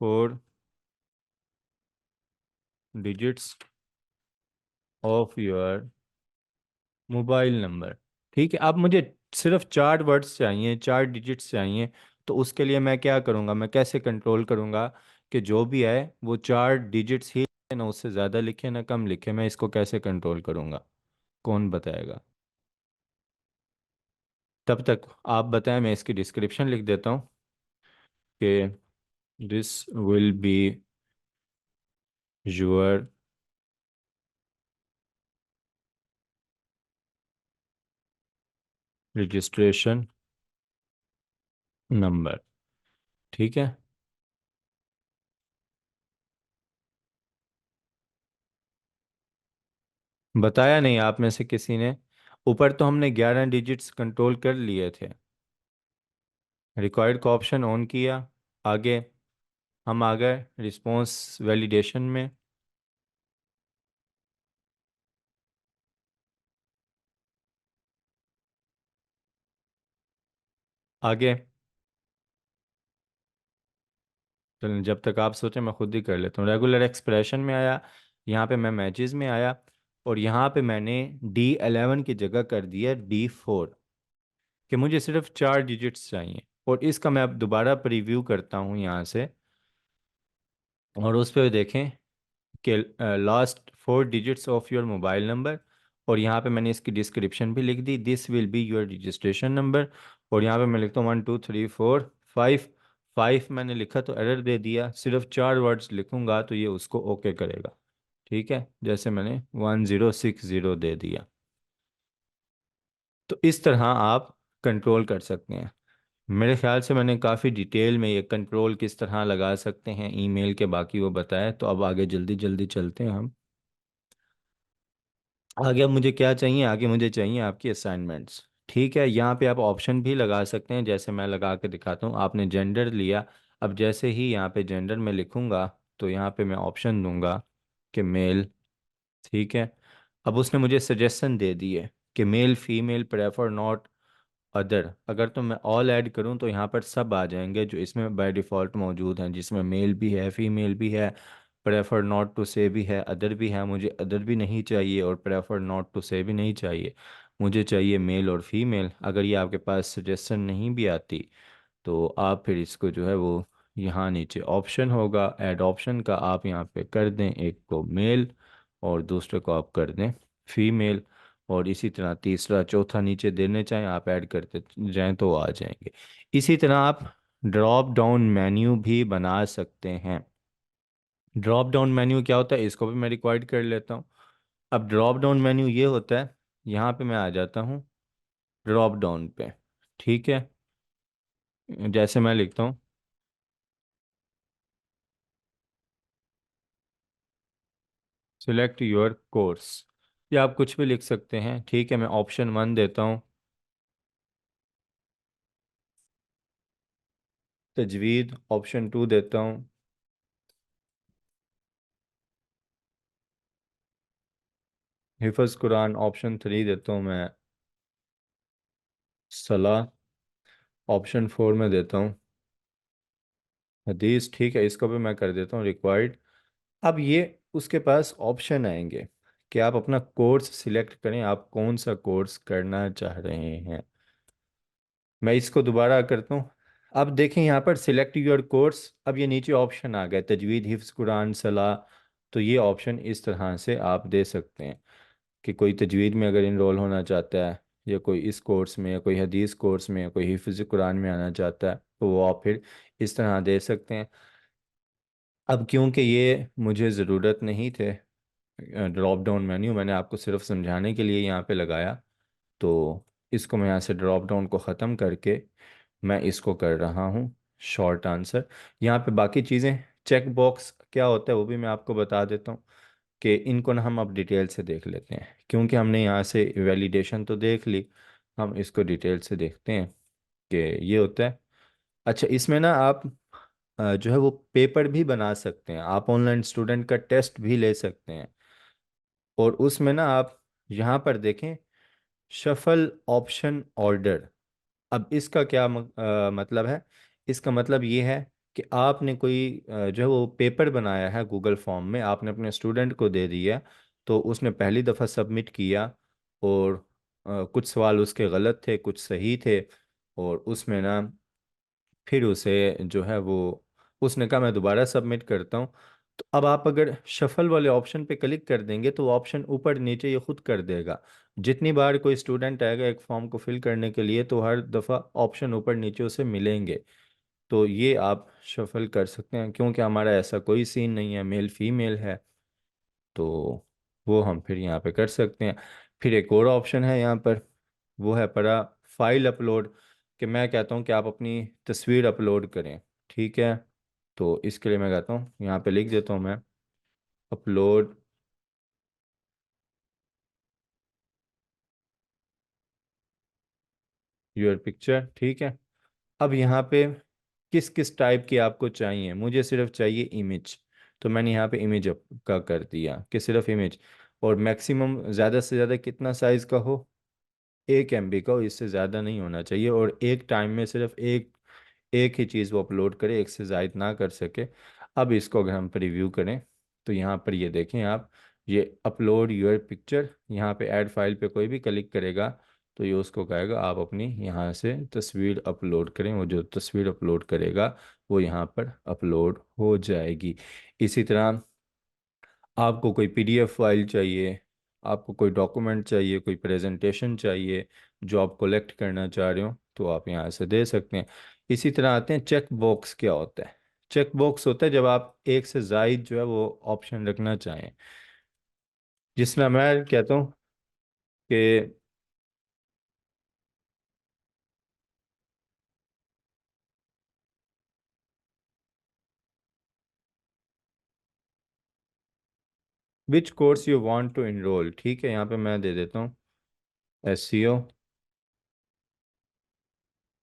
4 digits of your mobile number. ठीक है, अब मुझे सिर्फ 4 वर्ड्स चाहिए, 4 डिजिट्स चाहिए। तो उसके लिए मैं क्या करूँगा, मैं कैसे कंट्रोल करूँगा कि जो भी है वो 4 डिजिट्स ही लिखे, ना उससे ज़्यादा लिखे ना कम लिखे, मैं इसको कैसे कंट्रोल करूँगा, कौन बताएगा? तब तक आप बताएं, मैं इसकी डिस्क्रिप्शन लिख देता हूँ कि this will be your registration number. ठीक है, बताया नहीं आप में से किसी ने? ऊपर तो हमने 11 डिजिट्स कंट्रोल कर लिए थे, रिक्वायर्ड का ऑप्शन ऑन किया, आगे हम आ गए रिस्पॉन्स वैलिडेशन में। आगे चलें, जब तक आप सोचें मैं खुद ही कर लेता हूँ। रेगुलर एक्सप्रेशन में आया, यहाँ पे मैं मैचेस में आया, और यहाँ पे मैंने D11 की जगह कर दिया D4, कि मुझे सिर्फ 4 डिजिट्स चाहिए। और इसका मैं अब दोबारा प्रीव्यू करता हूँ यहाँ से, और उस पर देखें कि last 4 digits of your mobile number, और यहाँ पे मैंने इसकी डिस्क्रिप्शन भी लिख दी, this will be your registration number. और यहाँ पे मैं लिखता हूँ 1 2 3 4 5। 5 मैंने लिखा तो एरर दे दिया, सिर्फ 4 वर्ड्स लिखूंगा तो ये उसको ओके करेगा। ठीक है, जैसे मैंने 1060 दे दिया। तो इस तरह आप कंट्रोल कर सकते हैं। मेरे ख्याल से मैंने काफ़ी डिटेल में ये कंट्रोल किस तरह लगा सकते हैं ईमेल के, बाकी वो बताया। तो अब आगे जल्दी जल्दी चलते हैं हम। आगे अब मुझे क्या चाहिए, आगे मुझे चाहिए आपकी असाइनमेंट्स। ठीक है, यहाँ पे आप ऑप्शन भी लगा सकते हैं, जैसे मैं लगा के दिखाता हूँ। आपने जेंडर लिया, अब जैसे ही यहाँ पे जेंडर में लिखूंगा, तो यहाँ पे मैं ऑप्शन दूंगा कि मेल। ठीक है, अब उसने मुझे सजेशन दे दिए कि male, female, prefer not, other. अगर तो मैं ऑल ऐड करूं तो यहाँ पर सब आ जाएंगे जो इसमें बाय डिफ़ॉल्ट मौजूद हैं, जिसमें मेल भी है, फीमेल भी है, प्रेफर नॉट टू से भी है, अदर भी है। मुझे अदर भी नहीं चाहिए और प्रेफर नॉट टू से भी नहीं चाहिए, मुझे चाहिए मेल और फीमेल। अगर ये आपके पास सजेशन नहीं भी आती, तो आप फिर इसको जो है वो यहाँ नीचे ऑप्शन होगा ऐड ऑप्शन का, आप यहाँ पे कर दें एक को मेल और दूसरे को आप कर दें फीमेल। और इसी तरह तीसरा चौथा नीचे देने चाहें आप ऐड करते जाएं तो वो आ जाएंगे। इसी तरह आप ड्रॉप डाउन मेन्यू भी बना सकते हैं। ड्रॉप डाउन मेन्यू क्या होता है, इसको भी मैं रिक्वायर्ड कर लेता हूँ। अब ड्रॉप डाउन मेन्यू ये होता है, यहाँ पे मैं आ जाता हूँ ड्रॉप डाउन पे। ठीक है, जैसे मैं लिखता हूँ सिलेक्ट योर कोर्स, या आप कुछ भी लिख सकते हैं। ठीक है, मैं ऑप्शन 1 देता हूँ, तजवीद। ऑप्शन 2 देता हूँ, हिफ्ज़ कुरान। ऑप्शन 3 देता हूँ मैं, सलाह। ऑप्शन 4 में देता हूँ हदीस। ठीक है, इसको भी मैं कर देता हूँ रिक्वायर्ड। अब ये उसके पास ऑप्शन आएंगे कि आप अपना कोर्स सिलेक्ट करें, आप कौन सा कोर्स करना चाह रहे हैं। मैं इसको दोबारा करता हूँ। अब देखें यहाँ पर सिलेक्ट योर कोर्स, अब ये नीचे ऑप्शन आ गए, तजवीद, हिफ्ज़ कुरान, सलाह। तो ये ऑप्शन इस तरह से आप दे सकते हैं कि कोई तजवीद में अगर इनरोल होना चाहता है, या कोई इस कोर्स में, या कोई हदीस कोर्स में, या कोई हिफ्ज़ कुरान में आना चाहता है, तो वो आप फिर इस तरह दे सकते हैं। अब क्योंकि ये मुझे ज़रूरत नहीं थे ड्रॉप डाउन मेन्यू, मैंने आपको सिर्फ समझाने के लिए यहाँ पे लगाया, तो इसको मैं यहाँ से ड्रॉप डाउन को ख़त्म करके मैं इसको कर रहा हूँ शॉर्ट आंसर। यहाँ पे बाकी चीज़ें, चेक बॉक्स क्या होता है वो भी मैं आपको बता देता हूँ कि इनको ना हम अब डिटेल से देख लेते हैं, क्योंकि हमने यहाँ से वैलिडेशन तो देख ली, हम इसको डिटेल से देखते हैं कि ये होता है। अच्छा, इसमें ना आप जो है वो पेपर भी बना सकते हैं, आप ऑनलाइन स्टूडेंट का टेस्ट भी ले सकते हैं। और उसमें ना आप यहाँ पर देखें, शफल ऑप्शन ऑर्डर। अब इसका क्या मतलब है? इसका मतलब ये है कि आपने कोई जो है वो पेपर बनाया है गूगल फॉर्म में, आपने अपने स्टूडेंट को दे दिया, तो उसने पहली दफ़ा सबमिट किया, और कुछ सवाल उसके गलत थे, कुछ सही थे, और उसमें ना फिर उसे जो है वो उसने कहा मैं दोबारा सबमिट करता हूँ। तो अब आप अगर शफल वाले ऑप्शन पे क्लिक कर देंगे तो वो ऑप्शन ऊपर नीचे ये खुद कर देगा। जितनी बार कोई स्टूडेंट आएगा एक फॉर्म को फिल करने के लिए, तो हर दफ़ा ऑप्शन ऊपर नीचे उसे मिलेंगे। तो ये आप शफल कर सकते हैं, क्योंकि हमारा ऐसा कोई सीन नहीं है, मेल फीमेल है, तो वो हम फिर यहाँ पे कर सकते हैं। फिर एक और ऑप्शन है यहाँ पर, वो है पड़ा फाइल अपलोड, कि मैं कहता हूँ कि आप अपनी तस्वीर अपलोड करें। ठीक है, तो इसके लिए मैं कहता हूँ, यहाँ पे लिख देता हूँ मैं, अपलोड योर पिक्चर। ठीक है, अब यहाँ पे किस किस टाइप की आपको चाहिए, मुझे सिर्फ चाहिए इमेज, तो मैंने यहाँ पे इमेज का कर दिया कि सिर्फ इमेज। और मैक्सिमम ज़्यादा से ज़्यादा कितना साइज़ का हो, 1 MB का हो, इससे ज़्यादा नहीं होना चाहिए, और एक टाइम में सिर्फ एक एक ही चीज़ वो अपलोड करे, एक से ज़ायद ना कर सके। अब इसको अगर हम प्रीव्यू करें, तो यहाँ पर ये देखें आप, ये अपलोड योर पिक्चर, यहाँ पे ऐड फाइल पे कोई भी क्लिक करेगा तो ये उसको कहेगा आप अपनी यहाँ से तस्वीर अपलोड करें, वो जो तस्वीर अपलोड करेगा वो यहाँ पर अपलोड हो जाएगी। इसी तरह आपको कोई PDF फाइल चाहिए, आपको कोई डॉक्यूमेंट चाहिए, कोई प्रेजेंटेशन चाहिए जो आप कलेक्ट करना चाह रहे हो, तो आप यहाँ से दे सकते हैं। इसी तरह आते हैं चेक बॉक्स। क्या होता है? चेक बॉक्स होता है जब आप एक से ज़ायद जो है वो ऑप्शन रखना चाहें, जिसमें मैं कहता हूँ कि which course you want to enrol. ठीक है, यहाँ पे मैं दे देता हूँ SEO,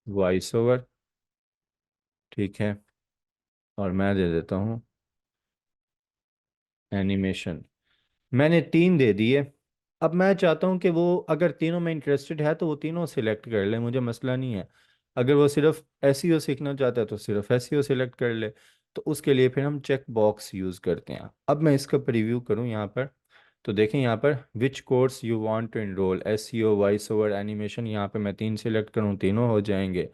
वॉइस ओवर। ठीक है, और मैं दे देता हूँ एनिमेशन। मैंने 3 दे दिए। अब मैं चाहता हूँ कि वो अगर तीनों में इंटरेस्टेड है तो वो तीनों सिलेक्ट कर ले, मुझे मसला नहीं है। अगर वो सिर्फ SEO सीखना चाहता है तो सिर्फ SEO सिलेक्ट कर ले। तो उसके लिए फिर हम चेक बॉक्स यूज़ करते हैं। अब मैं इसका प्रीव्यू करूँ यहाँ पर, तो देखें यहाँ पर which course you want to enrol, SEO, voice over, animation. यहाँ पे मैं 3 सिलेक्ट करूँ, तीनों हो जाएंगे।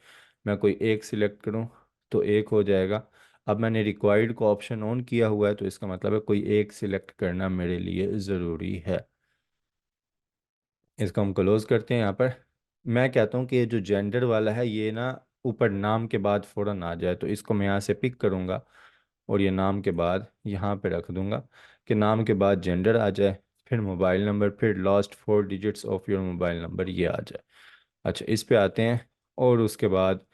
मैं कोई एक सिलेक्ट करूँ तो एक हो जाएगा। अब मैंने रिक्वायर्ड को ऑप्शन ऑन किया हुआ है, तो इसका मतलब है कोई एक सिलेक्ट करना मेरे लिए ज़रूरी है। इसको हम क्लोज करते हैं यहाँ पर। मैं कहता हूँ कि ये जो जेंडर वाला है ये ना ऊपर नाम के बाद फ़ौरन आ जाए, तो इसको मैं यहाँ से पिक करूँगा, और ये नाम के बाद यहाँ पे रख दूँगा कि नाम के बाद जेंडर आ जाए, फिर मोबाइल नंबर, फिर last 4 digits of your mobile number ये आ जाए। अच्छा, इस पे आते हैं, और उसके बाद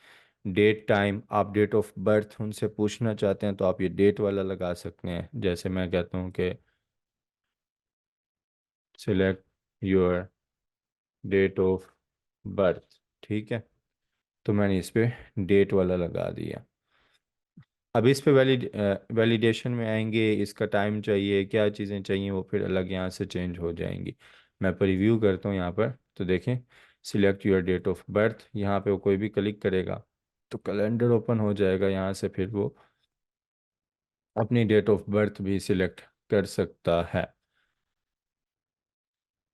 डेट टाइम, आप डेट ऑफ बर्थ उनसे पूछना चाहते हैं तो आप ये डेट वाला लगा सकते हैं। जैसे मैं कहता हूँ कि select your date of birth. ठीक है, तो मैंने इस पे डेट वाला लगा दिया। अब इस पे वैलिडेशन में आएंगे, इसका टाइम चाहिए, क्या चीज़ें चाहिए, वो फिर अलग यहाँ से चेंज हो जाएंगी। मैं प्रीव्यू करता हूँ यहाँ पर, तो देखें, select your date of birth, यहाँ पे वो कोई भी क्लिक करेगा तो कैलेंडर ओपन हो जाएगा, यहाँ से फिर वो अपनी डेट ऑफ बर्थ भी सिलेक्ट कर सकता है।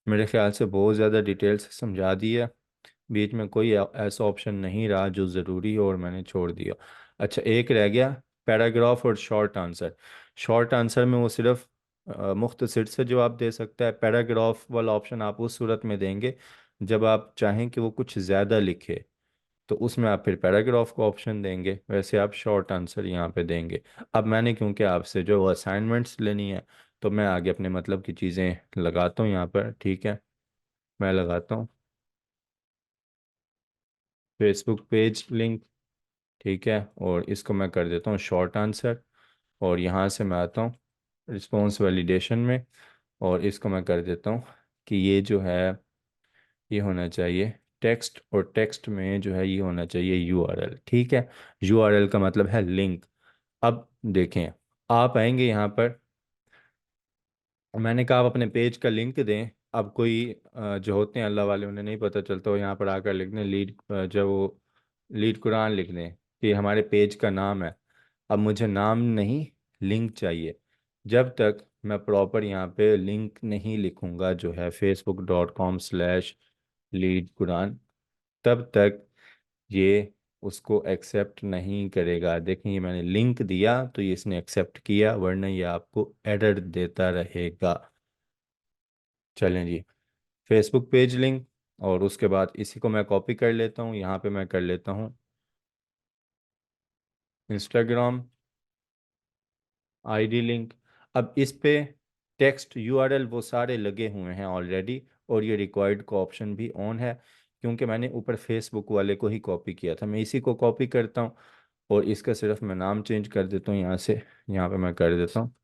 मेरे ख्याल से बहुत ज़्यादा डिटेल से समझा दिया, बीच में कोई ऐसा ऑप्शन नहीं रहा जो ज़रूरी हो और मैंने छोड़ दिया। अच्छा, एक रह गया, पैराग्राफ और शॉर्ट आंसर। शॉर्ट आंसर में वो सिर्फ मुख्तसर से जवाब दे सकता है। पैराग्राफ वाला ऑप्शन आप उस सूरत में देंगे जब आप चाहें कि वो कुछ ज़्यादा लिखे, तो उसमें आप फिर पैराग्राफ को ऑप्शन देंगे, वैसे आप शॉर्ट आंसर यहाँ पे देंगे। अब मैंने क्योंकि आपसे जो असाइनमेंट्स लेनी है, तो मैं आगे अपने मतलब की चीज़ें लगाता हूँ यहाँ पर। ठीक है, मैं लगाता हूँ फेसबुक पेज लिंक। ठीक है, और इसको मैं कर देता हूँ शॉर्ट आंसर, और यहाँ से मैं आता हूँ रिस्पॉन्स वैलिडेशन में, और इसको मैं कर देता हूँ कि ये जो है ये होना चाहिए टेक्स्ट, और टेक्स्ट में जो है ये होना चाहिए यूआरएल। ठीक है, यूआरएल का मतलब है लिंक। अब देखें, आप आएंगे यहाँ पर, मैंने कहा आप अपने पेज का लिंक दें। अब कोई जो होते हैं अल्लाह वाले, उन्हें नहीं पता चलता, वो यहाँ पर आकर लिख दें जब वो लीड कुरान लिख दें कि हमारे पेज का नाम है। अब मुझे नाम नहीं, लिंक चाहिए। जब तक मैं प्रॉपर यहाँ पे लिंक नहीं लिखूंगा जो है facebook.com/लीड कुरान, तब तक ये उसको एक्सेप्ट नहीं करेगा। देखें, ये मैंने लिंक दिया तो ये इसने एक्सेप्ट किया, वरना ये आपको एरर देता रहेगा। चलें जी, फेसबुक पेज लिंक, और उसके बाद इसी को मैं कॉपी कर लेता हूँ, यहाँ पे मैं कर लेता हूँ इंस्टाग्राम आईडी लिंक। अब इस पे टेक्स्ट यूआरएल वो सारे लगे हुए हैं ऑलरेडी, और ये रिक्वायर्ड का ऑप्शन भी ऑन है, क्योंकि मैंने ऊपर फेसबुक वाले को ही कॉपी किया था। मैं इसी को कॉपी करता हूँ, और इसका सिर्फ मैं नाम चेंज कर देता हूँ यहाँ से, यहाँ पे मैं कर देता हूँ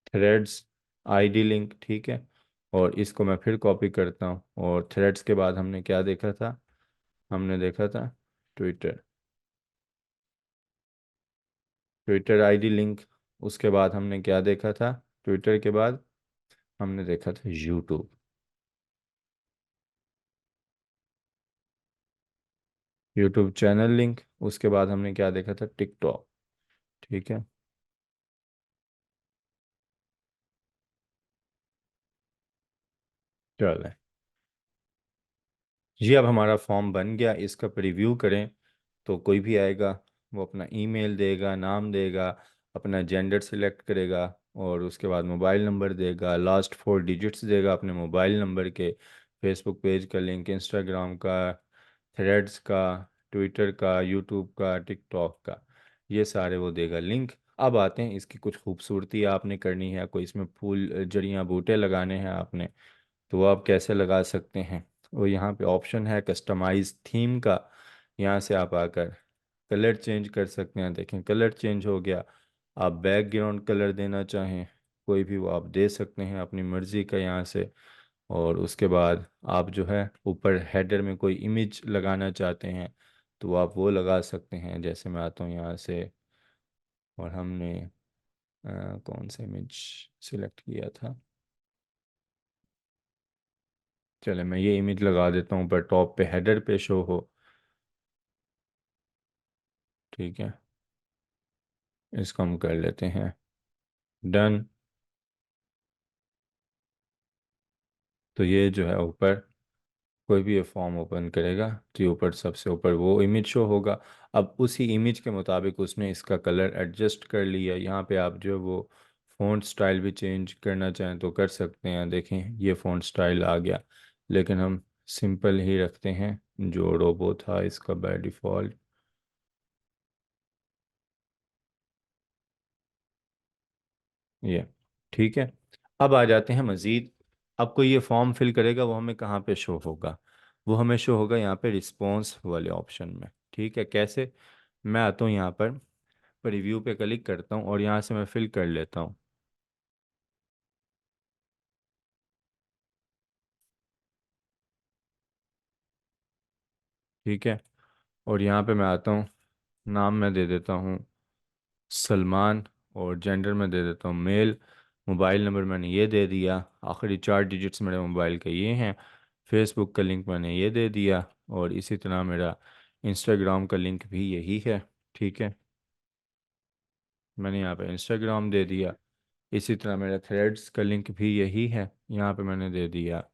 थ्रेड्स आईडी लिंक। ठीक है, और इसको मैं फिर कॉपी करता हूँ, और थ्रेड्स के बाद हमने क्या देखा था, हमने देखा था ट्विटर, ट्विटर आईडी लिंक। उसके बाद हमने क्या देखा था, ट्विटर के बाद हमने देखा था यूट्यूब, यूट्यूब चैनल लिंक। उसके बाद हमने क्या देखा था, टिकटॉक। ठीक है, चलें जी, अब हमारा फॉर्म बन गया, इसका प्रीव्यू करें तो कोई भी आएगा, वो अपना ईमेल देगा, नाम देगा, अपना जेंडर सिलेक्ट करेगा, और उसके बाद मोबाइल नंबर देगा, लास्ट 4 डिजिट्स देगा अपने मोबाइल नंबर के, फेसबुक पेज का लिंक, इंस्टाग्राम का, थ्रेड्स का, ट्विटर का, यूट्यूब का, टिकटॉक का, ये सारे वो देगा लिंक। अब आते हैं इसकी कुछ खूबसूरती आपने करनी है, कोई इसमें फूल जड़ियाँ बूटे लगाने हैं आपने, तो वो आप कैसे लगा सकते हैं। वो यहाँ पे ऑप्शन है कस्टमाइज थीम का, यहाँ से आप आकर कलर चेंज कर सकते हैं। देखें, कलर चेंज हो गया। आप बैकग्राउंड कलर देना चाहें, कोई भी वो आप दे सकते हैं अपनी मर्ज़ी का यहाँ से। और उसके बाद आप जो है ऊपर हेडर में कोई इमेज लगाना चाहते हैं, तो आप वो लगा सकते हैं। जैसे मैं आता हूँ यहाँ से, और हमने कौन सा इमेज सिलेक्ट किया था, चले मैं ये इमेज लगा देता हूँ, ऊपर टॉप पे हेडर पे शो हो। ठीक है, इसको हम कर लेते हैं डन। तो ये जो है ऊपर कोई भी ये फॉर्म ओपन करेगा तो ये ऊपर सबसे ऊपर वो इमेज शो होगा। अब उसी इमेज के मुताबिक उसने इसका कलर एडजस्ट कर लिया। यहाँ पे आप जो वो फ़ॉन्ट स्टाइल भी चेंज करना चाहें तो कर सकते हैं। देखें, ये फ़ॉन्ट स्टाइल आ गया, लेकिन हम सिंपल ही रखते हैं जो रोबो था इसका बाय डिफ़ॉल्ट। ये ठीक है। अब आ जाते हैं मज़ीद। अब कोई ये फॉर्म फिल करेगा, वो हमें कहाँ पे शो होगा, वो हमें शो होगा यहाँ पे रिस्पॉन्स वाले ऑप्शन में। ठीक है, कैसे, मैं आता हूँ यहाँ पर प्रीव्यू पे क्लिक करता हूँ और यहाँ से मैं फिल कर लेता हूँ। ठीक है। और यहाँ पे मैं आता हूँ, नाम मैं दे देता हूँ सलमान, और जेंडर में दे देता हूँ मेल। मोबाइल नंबर मैंने ये दे दिया, आखिरी 4 डिजिट्स मेरे मोबाइल के ये हैं। फेसबुक का लिंक मैंने ये दे दिया, और इसी तरह मेरा इंस्टाग्राम का लिंक भी यही है। ठीक है, मैंने यहाँ पे इंस्टाग्राम दे दिया। इसी तरह मेरा थ्रेड्स का लिंक भी यही है, यहाँ पे मैंने दे दिया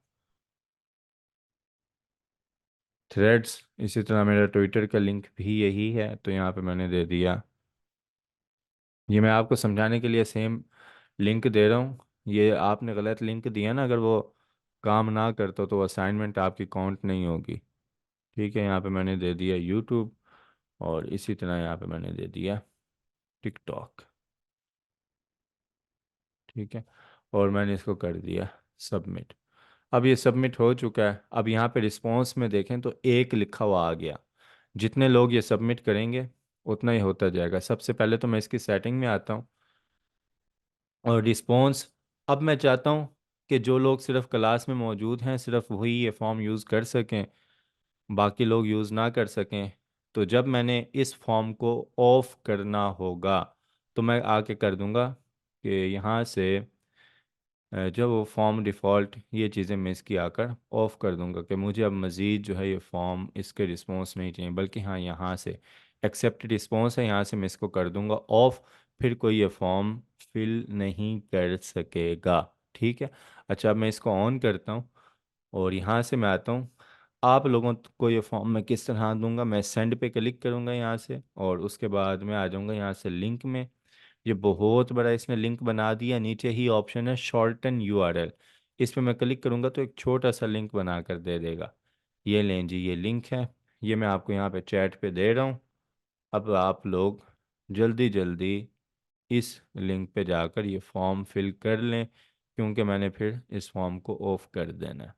थ्रेड्स। इसी तरह मेरा ट्विटर का लिंक भी यही है, तो यहाँ पे मैंने दे दिया। ये मैं आपको समझाने के लिए सेम लिंक दे रहा हूँ। ये आपने गलत लिंक दिया ना, अगर वो काम ना करता तो असाइनमेंट आपकी काउंट नहीं होगी। ठीक है, यहाँ पे मैंने दे दिया यूट्यूब, और इसी तरह यहाँ पे मैंने दे दिया टिकटॉक। ठीक है, और मैंने इसको कर दिया सबमिट। अब ये सबमिट हो चुका है। अब यहाँ पे रिस्पॉन्स में देखें तो एक लिखा हुआ आ गया। जितने लोग ये सबमिट करेंगे उतना ही होता जाएगा। सबसे पहले तो मैं इसकी सेटिंग में आता हूँ, और रिस्पॉन्स, अब मैं चाहता हूँ कि जो लोग सिर्फ क्लास में मौजूद हैं सिर्फ वही ये फॉर्म यूज़ कर सकें, बाकी लोग यूज़ ना कर सकें। तो जब मैंने इस फॉर्म को ऑफ करना होगा, तो मैं आके कर दूंगा कि यहाँ से जब वो फॉर्म डिफ़ॉल्ट ये चीज़ें मैं इसकी आकर ऑफ़ कर दूंगा कि मुझे अब मज़ीद जो है ये फॉर्म इसके रिस्पॉन्स नहीं चाहिए, बल्कि हाँ यहाँ से एक्सेप्ट रिस्पॉन्स है, यहाँ से मैं इसको कर दूंगा ऑफ़। फिर कोई ये फॉर्म फिल नहीं कर सकेगा। ठीक है। अच्छा, अब मैं इसको ऑन करता हूँ, और यहाँ से मैं आता हूँ। आप लोगों को ये फॉर्म मैं किस तरह दूंगा, मैं सेंड पे क्लिक करूँगा यहाँ से, और उसके बाद मैं आ जाऊँगा यहाँ से लिंक में। ये बहुत बड़ा इसने लिंक बना दिया। नीचे ही ऑप्शन है शॉर्टन यूआरएल, इस पे मैं क्लिक करूँगा तो एक छोटा सा लिंक बना कर दे देगा। ये लें जी, ये लिंक है। ये मैं आपको यहाँ पे चैट पे दे रहा हूँ। अब आप लोग जल्दी जल्दी इस लिंक पे जाकर ये फॉर्म फिल कर लें, क्योंकि मैंने फिर इस फॉर्म को ऑफ कर देना है।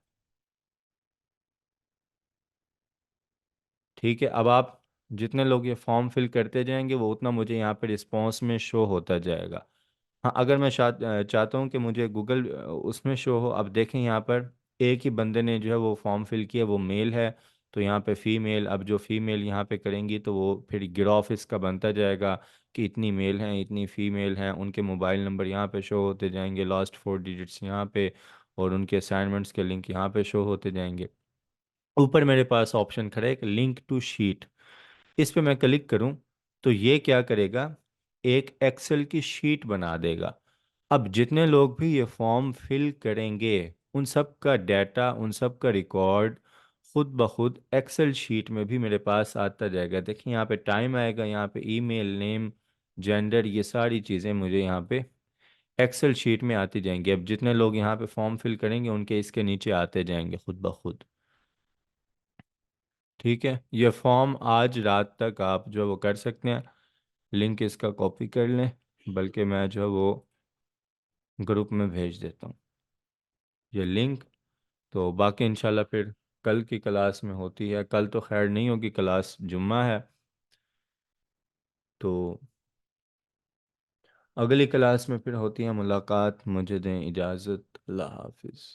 ठीक है, अब आप जितने लोग ये फॉर्म फिल करते जाएंगे वो उतना मुझे यहाँ पे रिस्पॉन्स में शो होता जाएगा। हाँ, अगर मैं चाहता हूँ कि मुझे गूगल उसमें शो हो। अब देखें यहाँ पर एक ही बंदे ने जो है वो फॉर्म फिल किया, वो मेल है, तो यहाँ पे फीमेल। अब जो फीमेल यहाँ पे करेंगी तो वो फिर गिराफ इसका बनता जाएगा कि इतनी मेल हैं इतनी फीमेल हैं। उनके मोबाइल नंबर यहाँ पे शो होते जाएंगे, लास्ट 4 डिजिट्स यहाँ पे, और उनके असाइनमेंट्स के लिंक यहाँ पे शो होते जाएंगे। ऊपर मेरे पास ऑप्शन खड़ा है एक लिंक टू शीट, इस पे मैं क्लिक करूं तो ये क्या करेगा, एक एक्सेल की शीट बना देगा। अब जितने लोग भी ये फॉर्म फिल करेंगे उन सब का डाटा, उन सब का रिकॉर्ड खुद ब खुद एक्सेल शीट में भी मेरे पास आता जाएगा। देखिए यहाँ पे टाइम आएगा, यहाँ पे ईमेल नेम, जेंडर, ये सारी चीज़ें मुझे यहाँ पे एक्सेल शीट में आती जाएंगी। अब जितने लोग यहाँ पे फॉर्म फिल करेंगे उनके इसके नीचे आते जाएंगे खुद ब खुद। ठीक है, ये फॉर्म आज रात तक आप जो है वो कर सकते हैं। लिंक इसका कॉपी कर लें, बल्कि मैं जो है वो ग्रुप में भेज देता हूँ ये लिंक। तो बाकी इंशाल्लाह फिर कल की क्लास में होती है। कल तो खैर नहीं होगी क्लास, जुम्मा है। तो अगली क्लास में फिर होती है मुलाकात। मुझे दें इजाज़त, अल्लाह हाफिज़।